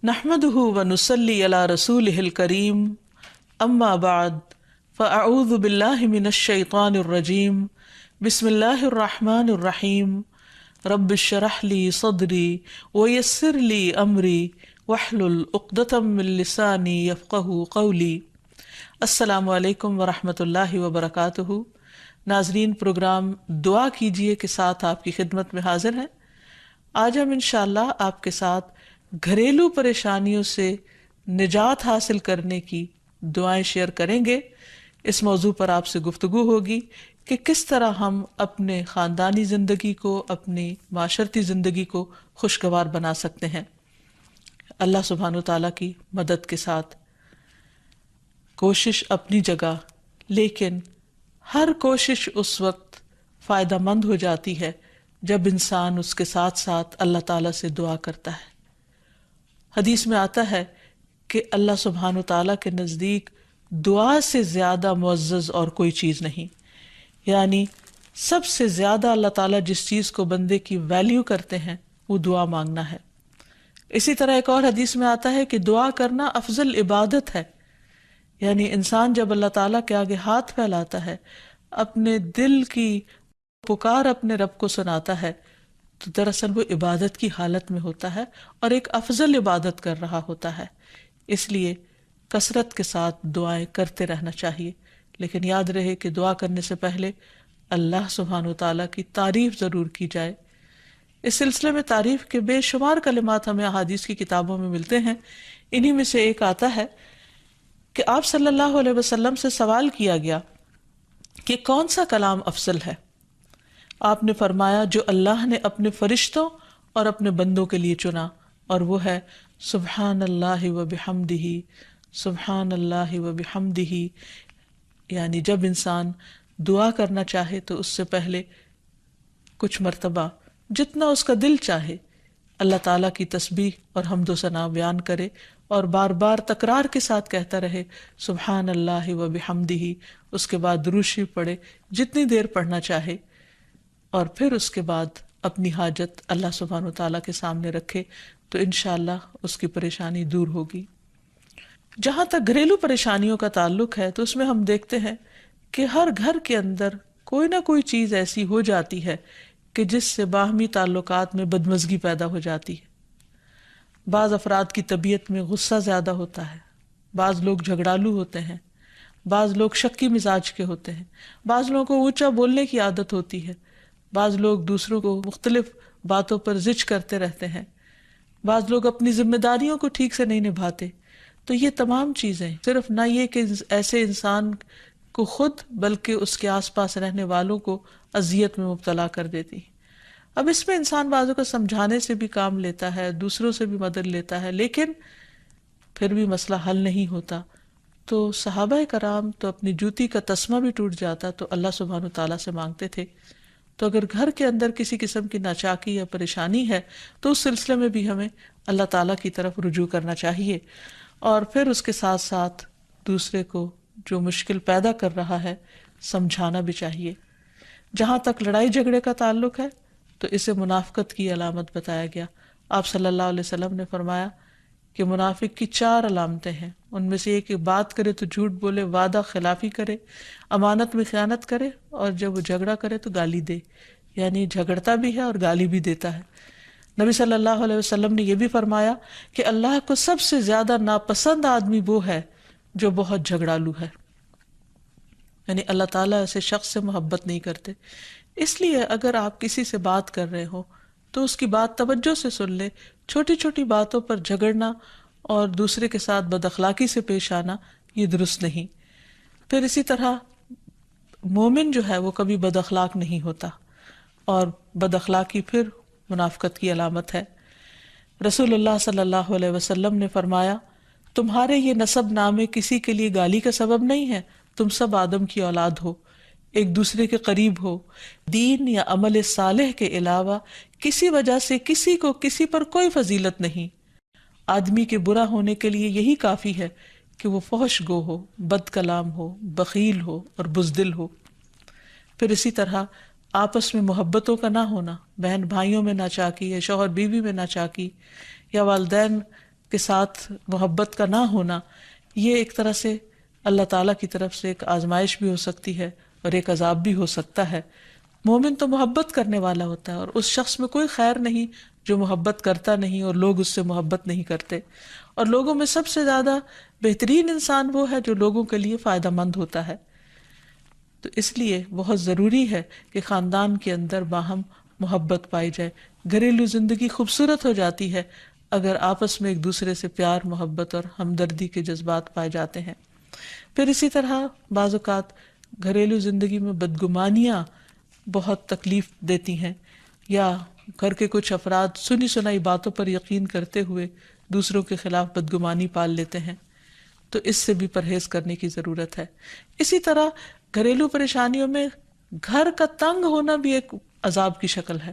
نحمده ونصلي على رسوله الكريم اما بعد فاعوذ بالله من الشيطان الرجيم بسم الله الرحمن الرحيم رب اشرح لي صدري ويسر لي امري واحلل عقدة من لساني يفقهوا قولي۔ السلام علیکم ورحمۃ اللہ وبرکاتہ۔ ناظرین، پروگرام دعا کیجئے کے ساتھ آپ کی خدمت میں حاضر ہیں۔ آج ہم انشاءاللہ آپ کے ساتھ گھریلو پریشانیوں سے نجات حاصل کرنے کی دعائیں شیئر کریں گے۔ اس موضوع پر آپ سے گفتگو ہوگی کہ کس طرح ہم اپنے خاندانی زندگی کو، اپنی معاشرتی زندگی کو خوشگوار بنا سکتے ہیں اللہ سبحانہ وتعالیٰ کی مدد کے ساتھ۔ کوشش اپنی جگہ، لیکن ہر کوشش اس وقت فائدہ مند ہو جاتی ہے جب انسان اس کے ساتھ ساتھ اللہ تعالیٰ سے دعا کرتا ہے۔ حدیث میں آتا ہے کہ اللہ سبحانہ وتعالیٰ کے نزدیک دعا سے زیادہ معزز اور کوئی چیز نہیں، یعنی سب سے زیادہ اللہ تعالیٰ جس چیز کو بندے کی ویلیو کرتے ہیں وہ دعا مانگنا ہے۔ اسی طرح ایک اور حدیث میں آتا ہے کہ دعا کرنا افضل عبادت ہے، یعنی انسان جب اللہ تعالیٰ کے آگے ہاتھ پھیلاتا ہے، اپنے دل کی پکار اپنے رب کو سناتا ہے، تو دراصل وہ عبادت کی حالت میں ہوتا ہے اور ایک افضل عبادت کر رہا ہوتا ہے۔ اس لیے کثرت کے ساتھ دعائیں کرتے رہنا چاہیے، لیکن یاد رہے کہ دعا کرنے سے پہلے اللہ سبحانہ وتعالیٰ کی تعریف ضرور کی جائے۔ اس سلسلے میں تعریف کے بے شمار کلمات ہمیں احادیث کی کتابوں میں ملتے ہیں۔ انہی میں سے ایک آتا ہے کہ آپ صلی اللہ علیہ وسلم سے سوال کیا گیا کہ کون سا کلام افضل ہے؟ آپ نے فرمایا جو اللہ نے اپنے فرشتوں اور اپنے بندوں کے لیے چنا، اور وہ ہے سبحان اللہ و بحمدہ، سبحان اللہ و بحمدہ۔ یعنی جب انسان دعا کرنا چاہے تو اس سے پہلے کچھ مرتبہ جتنا اس کا دل چاہے اللہ تعالیٰ کی تسبیح اور حمد و ثنا بیان کرے، اور بار بار تکرار کے ساتھ کہتا رہے سبحان اللہ و بحمدہ۔ اس کے بعد درود شریف پڑھے جتنی دیر پڑھنا چاہے، اور پھر اس کے بعد اپنی حاجت اللہ سبحانہ وتعالیٰ کے سامنے رکھے تو انشاءاللہ اس کی پریشانی دور ہوگی۔ جہاں تک گھریلو پریشانیوں کا تعلق ہے تو اس میں ہم دیکھتے ہیں کہ ہر گھر کے اندر کوئی نہ کوئی چیز ایسی ہو جاتی ہے کہ جس سے باہمی تعلقات میں بدمزگی پیدا ہو جاتی ہے۔ بعض افراد کی طبیعت میں غصہ زیادہ ہوتا ہے، بعض لوگ جھگڑالو ہوتے ہیں، بعض لوگ شکی مزاج کے ہوتے ہیں، بعض لوگوں کو اونچا بولنے کی عادت ہوتی ہے، بعض لوگ دوسروں کو مختلف باتوں پر زج کرتے رہتے ہیں، بعض لوگ اپنی ذمہ داریوں کو ٹھیک سے نہیں نبھاتے۔ تو یہ تمام چیزیں صرف نہ یہ کہ ایسے انسان کو خود بلکہ اس کے آس پاس رہنے والوں کو اذیت میں مبتلا کر دیتی۔ اب اس میں انسان بعضوں کو سمجھانے سے بھی کام لیتا ہے، دوسروں سے بھی مدد لیتا ہے، لیکن پھر بھی مسئلہ حل نہیں ہوتا۔ تو صحابہ کرام تو اپنی جوتی کا تسمہ بھی ٹوٹ جاتا تو اللہ سبحانہ وتعالیٰ سے مانگتے تھے۔ تو اگر گھر کے اندر کسی قسم کی ناچاکی یا پریشانی ہے تو اس سلسلے میں بھی ہمیں اللہ تعالیٰ کی طرف رجوع کرنا چاہیے، اور پھر اس کے ساتھ ساتھ دوسرے کو جو مشکل پیدا کر رہا ہے سمجھانا بھی چاہیے۔ جہاں تک لڑائی جھگڑے کا تعلق ہے تو اسے منافقت کی علامت بتایا گیا۔ آپ صلی اللہ علیہ وسلم نے فرمایا کہ منافق کی 4 علامتیں ہیں، ان میں سے ایک کہ بات کرے تو جھوٹ بولے، وعدہ خلافی کرے، امانت میں خیانت کرے، اور جب وہ جھگڑا کرے تو گالی دے، یعنی جھگڑتا بھی ہے اور گالی بھی دیتا ہے۔ نبی صلی اللہ علیہ وسلم نے یہ بھی فرمایا کہ اللہ کو سب سے زیادہ ناپسند آدمی وہ ہے جو بہت جھگڑالو ہے، یعنی اللہ تعالیٰ ایسے شخص سے محبت نہیں کرتے۔ اس لیے اگر آپ کسی سے بات کر رہے ہو تو اس کی بات توجہ سے سن لے۔ چھوٹی چھوٹی باتوں پر جھگڑنا اور دوسرے کے ساتھ بد اخلاقی سے پیش آنا یہ درست نہیں۔ پھر اسی طرح مومن جو ہے وہ کبھی بد اخلاق نہیں ہوتا، اور بد اخلاقی پھر منافقت کی علامت ہے۔ رسول اللہ صلی اللہ علیہ وسلم نے فرمایا تمہارے یہ نسب نامے کسی کے لیے گالی کا سبب نہیں ہے، تم سب آدم کی اولاد ہو، ایک دوسرے کے قریب ہو، دین یا عمل صالح کے علاوہ کسی وجہ سے کسی کو کسی پر کوئی فضیلت نہیں۔ آدمی کے برا ہونے کے لیے یہی کافی ہے کہ وہ فحش گو ہو، بد کلام ہو، بخیل ہو اور بزدل ہو۔ پھر اسی طرح آپس میں محبتوں کا نہ ہونا، بہن بھائیوں میں ناچاکی یا شوہر بیوی میں ناچاکی، یا والدین کے ساتھ محبت کا نہ ہونا، یہ ایک طرح سے اللہ تعالیٰ کی طرف سے ایک آزمائش بھی ہو سکتی ہے اور ایک عذاب بھی ہو سکتا ہے۔ مومن تو محبت کرنے والا ہوتا ہے، اور اس شخص میں کوئی خیر نہیں جو محبت کرتا نہیں اور لوگ اس سے محبت نہیں کرتے، اور لوگوں میں سب سے زیادہ بہترین انسان وہ ہے جو لوگوں کے لیے فائدہ مند ہوتا ہے۔ تو اس لیے بہت ضروری ہے کہ خاندان کے اندر باہم محبت پائی جائے۔ گھریلو زندگی خوبصورت ہو جاتی ہے اگر آپس میں ایک دوسرے سے پیار، محبت اور ہمدردی کے جذبات پائے جاتے ہیں۔ پھر اسی طرح بعض اوقات گھریلو زندگی میں بدگمانیاں بہت تکلیف دیتی ہیں، یا گھر کے کچھ افراد سنی سنائی باتوں پر یقین کرتے ہوئے دوسروں کے خلاف بدگمانی پال لیتے ہیں، تو اس سے بھی پرہیز کرنے کی ضرورت ہے۔ اسی طرح گھریلو پریشانیوں میں گھر کا تنگ ہونا بھی ایک عذاب کی شکل ہے۔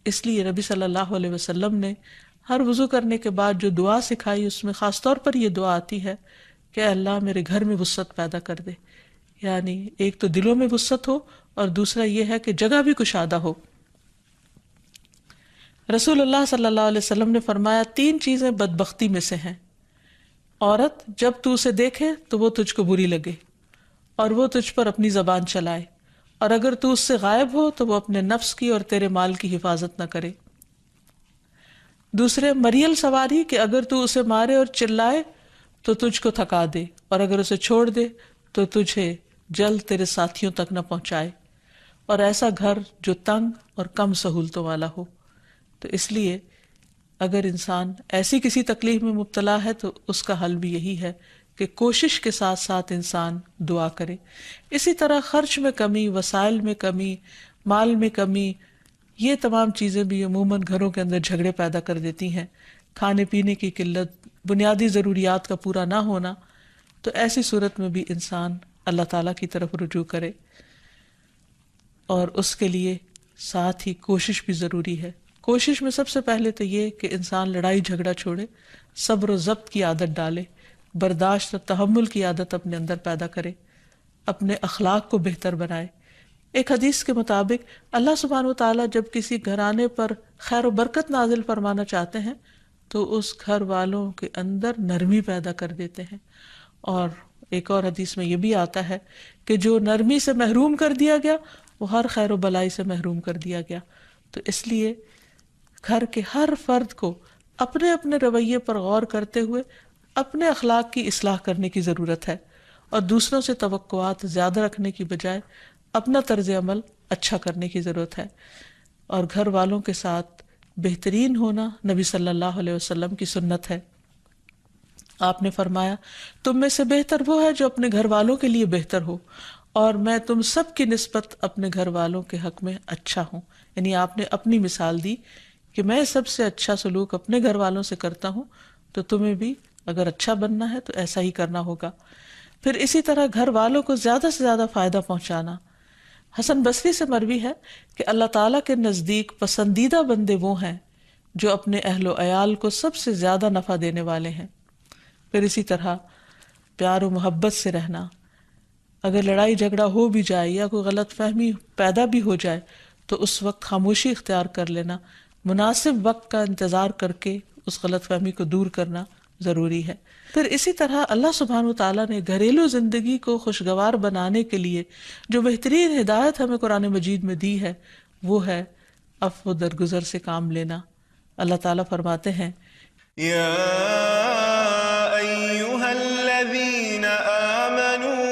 اس لیے نبی صلی اللہ علیہ وسلم نے ہر وضو کرنے کے بعد جو دعا سکھائی، اس میں خاص طور پر یہ دعا آتی ہے کہ اے اللہ میرے گھر میں وسعت پیدا کر دے، یعنی ایک تو دلوں میں وسعت ہو، اور دوسرا یہ ہے کہ جگہ بھی کشادہ ہو۔ رسول اللہ صلی اللہ علیہ وسلم نے فرمایا 3 چیزیں بدبختی میں سے ہیں۔ عورت جب تو اسے دیکھے تو وہ تجھ کو بری لگے اور وہ تجھ پر اپنی زبان چلائے، اور اگر تو اس سے غائب ہو تو وہ اپنے نفس کی اور تیرے مال کی حفاظت نہ کرے۔ دوسرے، مریل سواری کہ اگر تو اسے مارے اور چلائے تو تجھ کو تھکا دے، اور اگر اسے چھوڑ دے تو تجھے جلد تیرے ساتھیوں تک نہ پہنچائے، اور ایسا گھر جو تنگ اور کم سہولتوں والا ہو۔ تو اس لیے اگر انسان ایسی کسی تکلیف میں مبتلا ہے تو اس کا حل بھی یہی ہے کہ کوشش کے ساتھ ساتھ انسان دعا کرے۔ اسی طرح خرچ میں کمی، وسائل میں کمی، مال میں کمی، یہ تمام چیزیں بھی عموماً گھروں کے اندر جھگڑے پیدا کر دیتی ہیں۔ کھانے پینے کی قلت، بنیادی ضروریات کا پورا نہ ہونا، تو ایسی صورت میں بھی انسان اللہ تعالیٰ کی طرف رجوع کرے، اور اس کے لیے ساتھ ہی کوشش بھی ضروری ہے۔ کوشش میں سب سے پہلے تو یہ کہ انسان لڑائی جھگڑا چھوڑے، صبر و ضبط کی عادت ڈالے، برداشت اور تحمل کی عادت اپنے اندر پیدا کرے، اپنے اخلاق کو بہتر بنائے۔ ایک حدیث کے مطابق اللہ سبحانہ وتعالیٰ جب کسی گھرانے پر خیر و برکت نازل فرمانا چاہتے ہیں تو اس گھر والوں کے اندر نرمی پیدا کر دیتے ہیں، اور ایک اور حدیث میں یہ بھی آتا ہے کہ جو نرمی سے محروم کر دیا گیا وہ ہر خیر و بلائی سے محروم کر دیا گیا۔ تو اس لیے گھر کے ہر فرد کو اپنے اپنے رویے پر غور کرتے ہوئے اپنے اخلاق کی اصلاح کرنے کی ضرورت ہے، اور دوسروں سے توقعات زیادہ رکھنے کی بجائے اپنا طرز عمل اچھا کرنے کی ضرورت ہے۔ اور گھر والوں کے ساتھ بہترین ہونا نبی صلی اللہ علیہ وسلم کی سنت ہے۔ آپ نے فرمایا تم میں سے بہتر وہ ہے جو اپنے گھر والوں کے لیے بہتر ہو، اور میں تم سب کی نسبت اپنے گھر والوں کے حق میں اچھا ہوں۔ یعنی آپ نے اپنی مثال دی کہ میں سب سے اچھا سلوک اپنے گھر والوں سے کرتا ہوں، تو تمہیں بھی اگر اچھا بننا ہے تو ایسا ہی کرنا ہوگا۔ پھر اسی طرح گھر والوں کو زیادہ سے زیادہ فائدہ پہنچانا۔ حسن بصری سے مروی ہے کہ اللہ تعالیٰ کے نزدیک پسندیدہ بندے وہ ہیں جو اپنے اہل و عیال کو سب سے زیادہ نفع دینے والے ہیں۔ پھر اسی طرح پیار و محبت سے رہنا۔ اگر لڑائی جھگڑا ہو بھی جائے یا کوئی غلط فہمی پیدا بھی ہو جائے تو اس وقت خاموشی اختیار کر لینا، مناسب وقت کا انتظار کر کے اس غلط فہمی کو دور کرنا ضروری ہے۔ پھر اسی طرح اللہ سبحانہ وتعالیٰ نے گھریلو زندگی کو خوشگوار بنانے کے لیے جو بہترین ہدایت ہمیں قرآن مجید میں دی ہے وہ ہے عفو و درگزر سے کام لینا۔ اللہ تعالیٰ فرماتے ہیں یا ایہا الذین آمنوا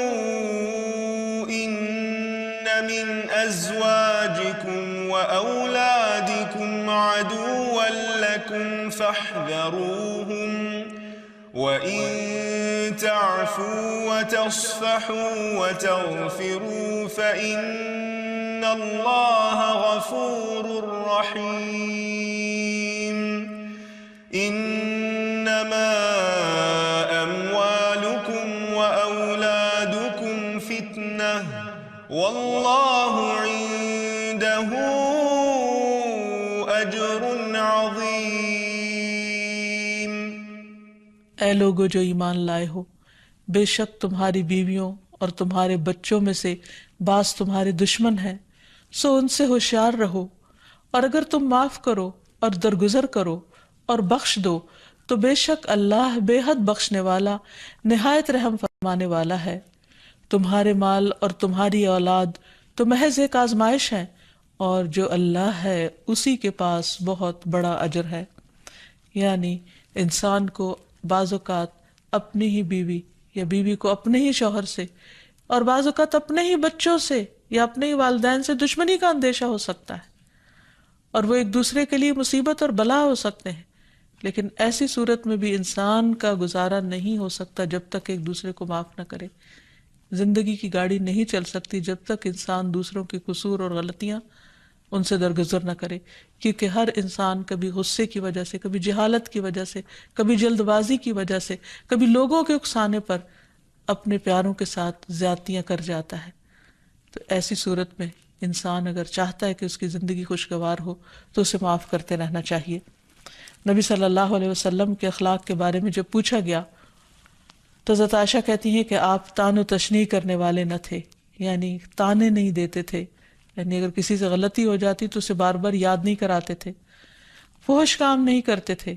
ان من ازواجکم و اولادکم عدوا لکم فاحذروہم وَإِن تَعْفُوا وَتَصْفَحُوا وَتَغْفِرُوا فَإِنَّ اللَّهَ غَفُورٌ رَّحِيمٌ إِنَّمَا أَمْوَالُكُمْ وَأَوْلَادُكُمْ فِتْنَةٌ وَاللَّهُ عِندَهُ أَجْرٌ عَظِيمٌ۔ اے لوگو جو ایمان لائے ہو، بے شک تمہاری بیویوں اور تمہارے بچوں میں سے بعض تمہارے دشمن ہیں، سو ان سے ہوشیار رہو، اور اگر تم معاف کرو اور درگزر کرو اور بخش دو تو بے شک اللہ بے حد بخشنے والا نہایت رحم فرمانے والا ہے۔ تمہارے مال اور تمہاری اولاد تو محض ایک آزمائش ہے، اور جو اللہ ہے اسی کے پاس بہت بڑا اجر ہے۔ یعنی انسان کو بعض اوقات اپنی ہی بیوی یا بیوی کو اپنے ہی شوہر سے، اور بعض اوقات اپنے ہی بچوں سے یا اپنے ہی والدین سے دشمنی کا اندیشہ ہو سکتا ہے، اور وہ ایک دوسرے کے لیے مصیبت اور بلا ہو سکتے ہیں، لیکن ایسی صورت میں بھی انسان کا گزارا نہیں ہو سکتا جب تک ایک دوسرے کو معاف نہ کرے۔ زندگی کی گاڑی نہیں چل سکتی جب تک انسان دوسروں کے قصور اور غلطیاں ان سے درگزر نہ کرے، کیونکہ ہر انسان کبھی غصے کی وجہ سے، کبھی جہالت کی وجہ سے، کبھی جلد بازی کی وجہ سے، کبھی لوگوں کے اکسانے پر اپنے پیاروں کے ساتھ زیادتیاں کر جاتا ہے۔ تو ایسی صورت میں انسان اگر چاہتا ہے کہ اس کی زندگی خوشگوار ہو تو اسے معاف کرتے رہنا چاہیے۔ نبی صلی اللہ علیہ وسلم کے اخلاق کے بارے میں جب پوچھا گیا تو حضرت عائشہ کہتی ہیں کہ آپ طعن و تشنیع کرنے والے نہ تھے، یعنی طعنے نہیں دیتے تھے، یعنی اگر کسی سے غلطی ہو جاتی تو اسے بار بار یاد نہیں کراتے تھے، فحش کام نہیں کرتے تھے،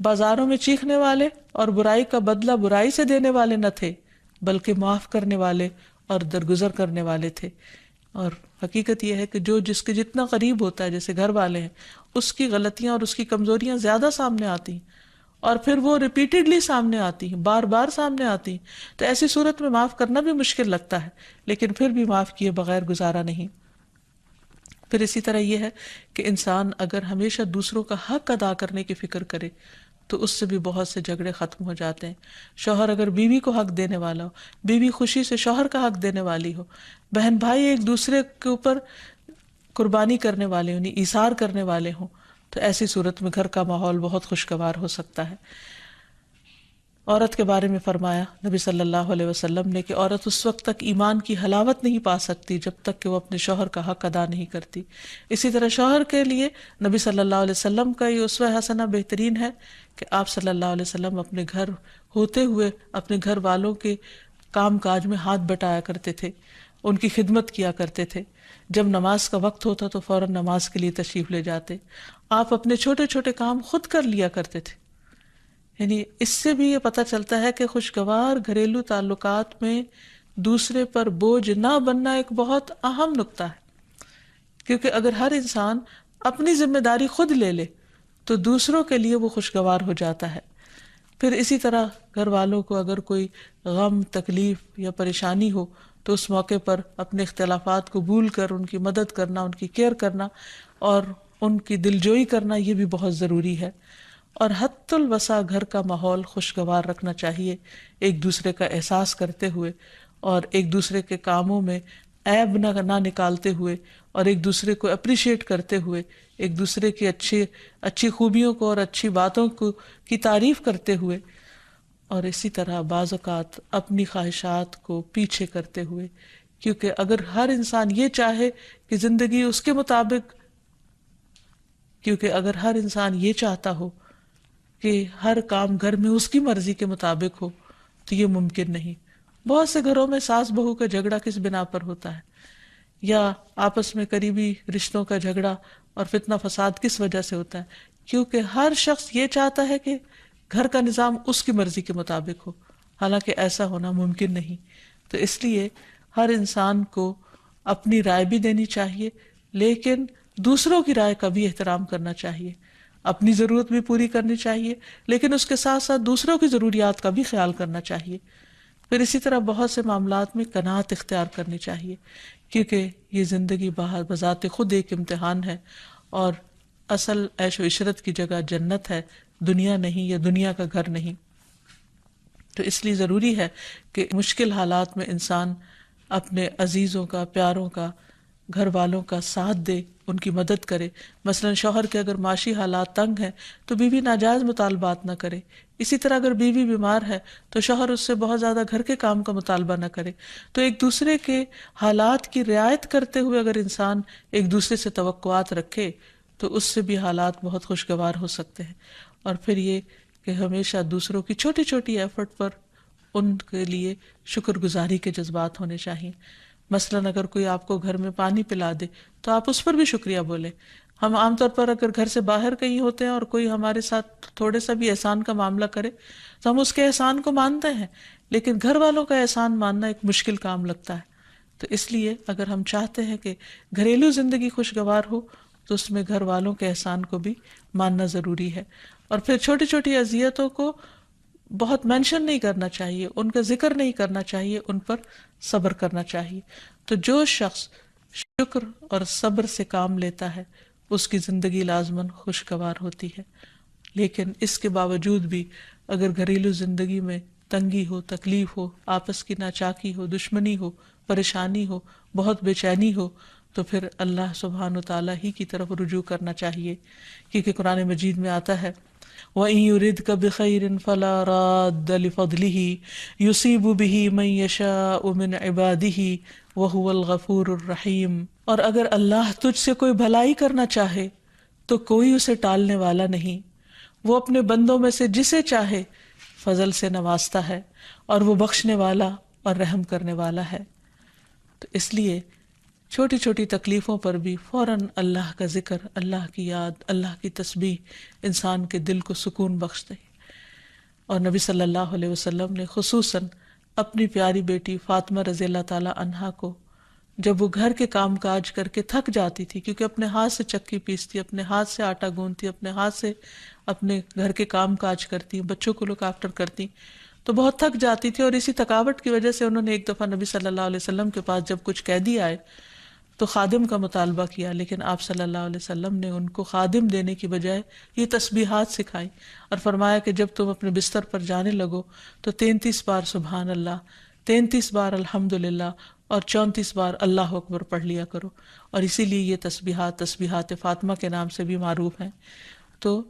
بازاروں میں چیخنے والے اور برائی کا بدلہ برائی سے دینے والے نہ تھے، بلکہ معاف کرنے والے اور درگزر کرنے والے تھے۔ اور حقیقت یہ ہے کہ جو جس کے جتنا قریب ہوتا ہے، جیسے گھر والے ہیں، اس کی غلطیاں اور اس کی کمزوریاں زیادہ سامنے آتی ہیں، اور پھر وہ ریپیٹڈلی سامنے آتی ہیں، بار بار سامنے آتی ہیں، تو ایسی صورت میں معاف کرنا بھی مشکل لگتا ہے، لیکن پھر بھی معاف کیے بغیر گزارا نہیں۔ پھر اسی طرح یہ ہے کہ انسان اگر ہمیشہ دوسروں کا حق ادا کرنے کی فکر کرے تو اس سے بھی بہت سے جھگڑے ختم ہو جاتے ہیں۔ شوہر اگر بیوی کو حق دینے والا ہو، بیوی خوشی سے شوہر کا حق دینے والی ہو، بہن بھائی ایک دوسرے کے اوپر قربانی کرنے والے ہوں، یعنی ایثار کرنے والے ہوں، تو ایسی صورت میں گھر کا ماحول بہت خوشگوار ہو سکتا ہے۔ عورت کے بارے میں فرمایا نبی صلی اللہ علیہ وسلم نے کہ عورت اس وقت تک ایمان کی حلاوت نہیں پا سکتی جب تک کہ وہ اپنے شوہر کا حق ادا نہیں کرتی۔ اسی طرح شوہر کے لیے نبی صلی اللہ علیہ وسلم کا یہ اسوہ حسنہ بہترین ہے کہ آپ صلی اللہ علیہ وسلم اپنے گھر ہوتے ہوئے اپنے گھر والوں کے کام کاج میں ہاتھ بٹایا کرتے تھے، ان کی خدمت کیا کرتے تھے۔ جب نماز کا وقت ہوتا تو فوراً نماز کے لیے تشریف لے جاتے۔ آپ اپنے چھوٹے چھوٹے کام خود کر لیا کرتے تھے۔ یعنی اس سے بھی یہ پتہ چلتا ہے کہ خوشگوار گھریلو تعلقات میں دوسرے پر بوجھ نہ بننا ایک بہت اہم نکتہ ہے، کیونکہ اگر ہر انسان اپنی ذمہ داری خود لے لے تو دوسروں کے لیے وہ خوشگوار ہو جاتا ہے۔ پھر اسی طرح گھر والوں کو اگر کوئی غم، تکلیف یا پریشانی ہو تو اس موقع پر اپنے اختلافات کو بھول کر ان کی مدد کرنا، ان کی کیئر کرنا اور ان کی دلجوئی کرنا، یہ بھی بہت ضروری ہے۔ اور حد الوسع گھر کا ماحول خوشگوار رکھنا چاہیے، ایک دوسرے کا احساس کرتے ہوئے اور ایک دوسرے کے کاموں میں عیب نہ نکالتے ہوئے اور ایک دوسرے کو اپریشیٹ کرتے ہوئے، ایک دوسرے کی اچھی خوبیوں کو اور اچھی باتوں کی تعریف کرتے ہوئے، اور اسی طرح بعض اوقات اپنی خواہشات کو پیچھے کرتے ہوئے، کیونکہ اگر ہر انسان یہ چاہے کہ زندگی اس کے مطابق، کیونکہ اگر ہر انسان یہ چاہتا ہو کہ ہر کام گھر میں اس کی مرضی کے مطابق ہو تو یہ ممکن نہیں۔ بہت سے گھروں میں ساس بہو کا جھگڑا کس بنا پر ہوتا ہے، یا آپس میں قریبی رشتوں کا جھگڑا اور فتنہ فساد کس وجہ سے ہوتا ہے؟ کیونکہ ہر شخص یہ چاہتا ہے کہ گھر کا نظام اس کی مرضی کے مطابق ہو، حالانکہ ایسا ہونا ممکن نہیں۔ تو اس لیے ہر انسان کو اپنی رائے بھی دینی چاہیے، لیکن دوسروں کی رائے کا بھی احترام کرنا چاہیے، اپنی ضرورت بھی پوری کرنی چاہیے، لیکن اس کے ساتھ ساتھ دوسروں کی ضروریات کا بھی خیال کرنا چاہیے۔ پھر اسی طرح بہت سے معاملات میں قناعت اختیار کرنی چاہیے، کیونکہ یہ زندگی بذات خود ایک امتحان ہے، اور اصل عیش و عشرت کی جگہ جنت ہے، دنیا نہیں، یا دنیا کا گھر نہیں۔ تو اس لیے ضروری ہے کہ مشکل حالات میں انسان اپنے عزیزوں کا، پیاروں کا، گھر والوں کا ساتھ دے، ان کی مدد کرے۔ مثلا شوہر کے اگر معاشی حالات تنگ ہیں تو بیوی ناجائز مطالبات نہ کرے، اسی طرح اگر بیوی بیمار ہے تو شوہر اس سے بہت زیادہ گھر کے کام کا مطالبہ نہ کرے۔ تو ایک دوسرے کے حالات کی رعایت کرتے ہوئے اگر انسان ایک دوسرے سے توقعات رکھے تو اس سے بھی حالات بہت خوشگوار ہو سکتے ہیں۔ اور پھر یہ کہ ہمیشہ دوسروں کی چھوٹی چھوٹی ایفرٹ پر ان کے لیے شکر گزاری کے جذبات ہونے چاہیے۔ مثلاً اگر کوئی آپ کو گھر میں پانی پلا دے تو آپ اس پر بھی شکریہ بولیں، ہم عام طور پر اگر گھر سے باہر کہیں ہوتے ہیں اور کوئی ہمارے ساتھ تھوڑے سا بھی احسان کا معاملہ کرے تو ہم اس کے احسان کو مانتے ہیں، لیکن گھر والوں کا احسان ماننا ایک مشکل کام لگتا ہے. تو اس لیے اگر ہم چاہتے ہیں کہ گھریلو زندگی خوشگوار ہو تو اس میں گھر والوں کے احسان کو بھی ماننا ضروری ہے. اور پھر چھوٹی چھوٹی اذیتوں کو بہت مینشن نہیں کرنا چاہیے، ان کا ذکر نہیں کرنا چاہیے، ان پر صبر کرنا چاہیے. تو جو شخص شکر اور صبر سے کام لیتا ہے اس کی زندگی لازماً خوشگوار ہوتی ہے. لیکن اس کے باوجود بھی اگر گھریلو زندگی میں تنگی ہو، تکلیف ہو، آپس کی ناچاکی ہو، دشمنی ہو، پریشانی ہو، بہت بے چینی ہو، تو پھر اللہ سبحانہ وتعالیٰ ہی کی طرف رجوع کرنا چاہیے. کیونکہ قرآن مجید میں آتا ہے وَإِن يُرِدْكَ بِخَيْرٍ فَلَا رَادَّ لِفَضْلِهِ يُصِيبُ بِهِ مَن يَشَاءُ مِنْ عِبَادِهِ وَهُوَ الْغَفُورُ الرَّحِيمُ. اور اگر اللہ تجھ سے کوئی بھلائی کرنا چاہے تو کوئی اسے ٹالنے والا نہیں، وہ اپنے بندوں میں سے جسے چاہے فضل سے نوازتا ہے اور وہ بخشنے والا اور رحم کرنے والا ہے. تو اس لیے چھوٹی چھوٹی تکلیفوں پر بھی فوراً اللہ کا ذکر، اللہ کی یاد، اللہ کی تسبیح انسان کے دل کو سکون بخش دے. اور نبی صلی اللہ علیہ وسلم نے خصوصاً اپنی پیاری بیٹی فاطمہ رضی اللہ تعالی عنہا کو جب وہ گھر کے کام کاج کر کے تھک جاتی تھی، کیونکہ اپنے ہاتھ سے چکی پیستی، اپنے ہاتھ سے آٹا گوندتی، اپنے ہاتھ سے اپنے گھر کے کام کاج کرتی، بچوں کو لک آفٹر کرتی، تو بہت تھک جاتی تھی. اور اسی تھکاوٹ کی وجہ سے انہوں نے ایک دفعہ نبی صلی اللہ علیہ وسلم کے پاس جب کچھ قیدی آئے تو خادم کا مطالبہ کیا، لیکن آپ صلی اللہ علیہ وسلم نے ان کو خادم دینے کی بجائے یہ تسبیحات سکھائی اور فرمایا کہ جب تم اپنے بستر پر جانے لگو تو 33 بار سبحان اللہ، 33 بار الحمدللہ اور 34 بار اللہ اکبر پڑھ لیا کرو. اور اسی لیے یہ تسبیحات فاطمہ کے نام سے بھی معروف ہیں. تو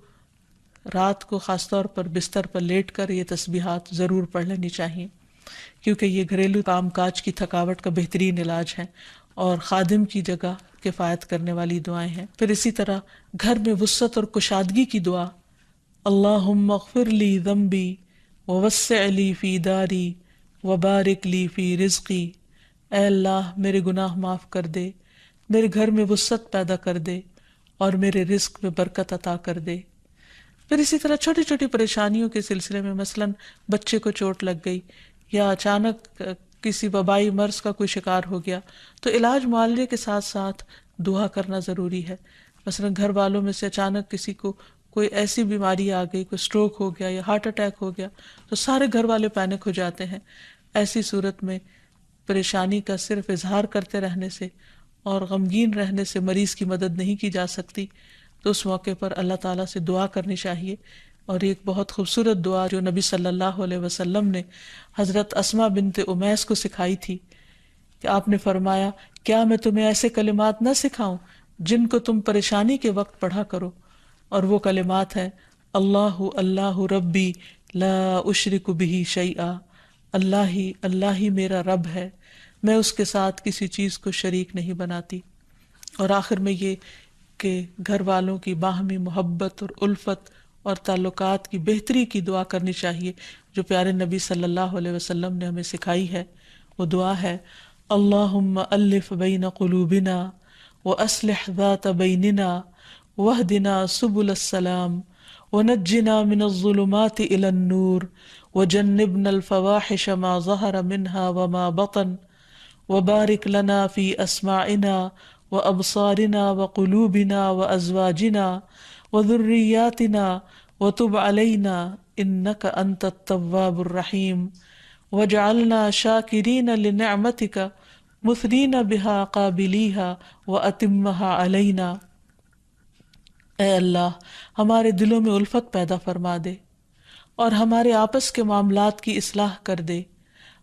رات کو خاص طور پر بستر پر لیٹ کر یہ تسبیحات ضرور پڑھ لینی چاہیے، کیونکہ یہ گھریلو کام کاج کی تھکاوٹ کا بہترین علاج ہے اور خادم کی جگہ کفایت کرنے والی دعائیں ہیں. پھر اسی طرح گھر میں وسعت اور کشادگی کی دعا، اللہم اغفر لی ذنبی ووسع لی فی داری وبارک لی فی رزقی. اے اللہ میرے گناہ معاف کر دے، میرے گھر میں وسعت پیدا کر دے اور میرے رزق میں برکت عطا کر دے. پھر اسی طرح چھوٹی چھوٹی پریشانیوں کے سلسلے میں مثلاً بچے کو چوٹ لگ گئی یا اچانک کسی وبائی مرض کا کوئی شکار ہو گیا تو علاج معالجے کے ساتھ ساتھ دعا کرنا ضروری ہے. مثلا گھر والوں میں سے اچانک کسی کو کوئی ایسی بیماری آ گئی، کوئی سٹروک ہو گیا یا ہارٹ اٹیک ہو گیا تو سارے گھر والے پینک ہو جاتے ہیں. ایسی صورت میں پریشانی کا صرف اظہار کرتے رہنے سے اور غمگین رہنے سے مریض کی مدد نہیں کی جا سکتی. تو اس موقع پر اللہ تعالیٰ سے دعا کرنی چاہیے. اور ایک بہت خوبصورت دعا جو نبی صلی اللہ علیہ وسلم نے حضرت اسماء بنت امیس کو سکھائی تھی کہ آپ نے فرمایا کیا میں تمہیں ایسے کلمات نہ سکھاؤں جن کو تم پریشانی کے وقت پڑھا کرو. اور وہ کلمات ہیں اللہ اللہ ربی لا اشرک بہ شیئا، اللہ ہی میرا رب ہے، میں اس کے ساتھ کسی چیز کو شریک نہیں بناتی. اور آخر میں یہ کہ گھر والوں کی باہمی محبت اور الفت اور تعلقات کی بہتری کی دعا کرنی چاہیے جو پیارے نبی صلی اللہ علیہ وسلم نے ہمیں سکھائی ہے. وہ دعا ہے اللہم الف بین قلوبنا واصلح ذات بیننا واہدنا سبل السلام ونجنا من الظلمات الى النور وجنبنا الفواحش ما ظہر منها وما بطن وبارک لنا فی اسماعنا وابصارنا وقلوبنا وازواجنا وذریاتنا وتب علینا انک انت التواب الرحیم وجعلنا شاکرین لنعمتک مثنین بہا قابلیہا واتمہا علینا. اے اللہ ہمارے دلوں میں الفت پیدا فرما دے اور ہمارے آپس کے معاملات کی اصلاح کر دے.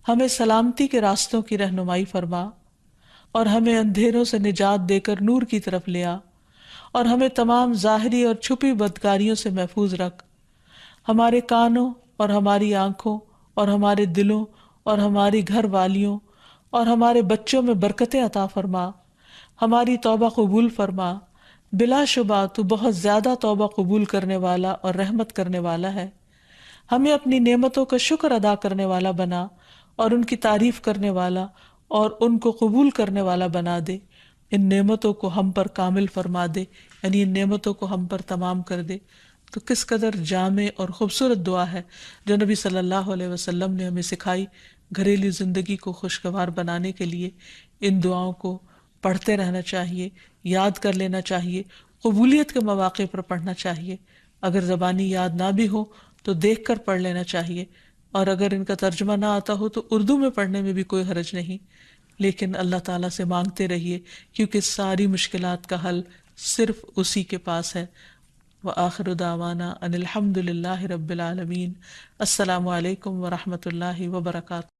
ہمیں سلامتی کے راستوں کی رہنمائی فرما اور ہمیں اندھیروں سے نجات دے کر نور کی طرف لے آ اور ہمیں تمام ظاہری اور چھپی بدکاریوں سے محفوظ رکھ. ہمارے کانوں اور ہماری آنکھوں اور ہمارے دلوں اور ہماری گھر والیوں اور ہمارے بچوں میں برکتیں عطا فرما. ہماری توبہ قبول فرما، بلا شبہ تو بہت زیادہ توبہ قبول کرنے والا اور رحمت کرنے والا ہے. ہمیں اپنی نعمتوں کا شکر ادا کرنے والا بنا اور ان کی تعریف کرنے والا اور ان کو قبول کرنے والا بنا دے. ان نعمتوں کو ہم پر کامل فرما دے، یعنی ان نعمتوں کو ہم پر تمام کر دے. تو کس قدر جامع اور خوبصورت دعا ہے جو نبی صلی اللہ علیہ وسلم نے ہمیں سکھائی. گھریلو زندگی کو خوشگوار بنانے کے لیے ان دعاؤں کو پڑھتے رہنا چاہیے، یاد کر لینا چاہیے، قبولیت کے مواقع پر پڑھنا چاہیے. اگر زبانی یاد نہ بھی ہو تو دیکھ کر پڑھ لینا چاہیے، اور اگر ان کا ترجمہ نہ آتا ہو تو اردو میں پڑھنے میں بھی کوئی حرج نہیں. لیکن اللہ تعالیٰ سے مانگتے رہیے، کیونکہ ساری مشکلات کا حل صرف اسی کے پاس ہے. وآخر دعوانا ان الحمد للہ رب العالمین. السلام علیکم ورحمۃ اللہ وبرکاتہ.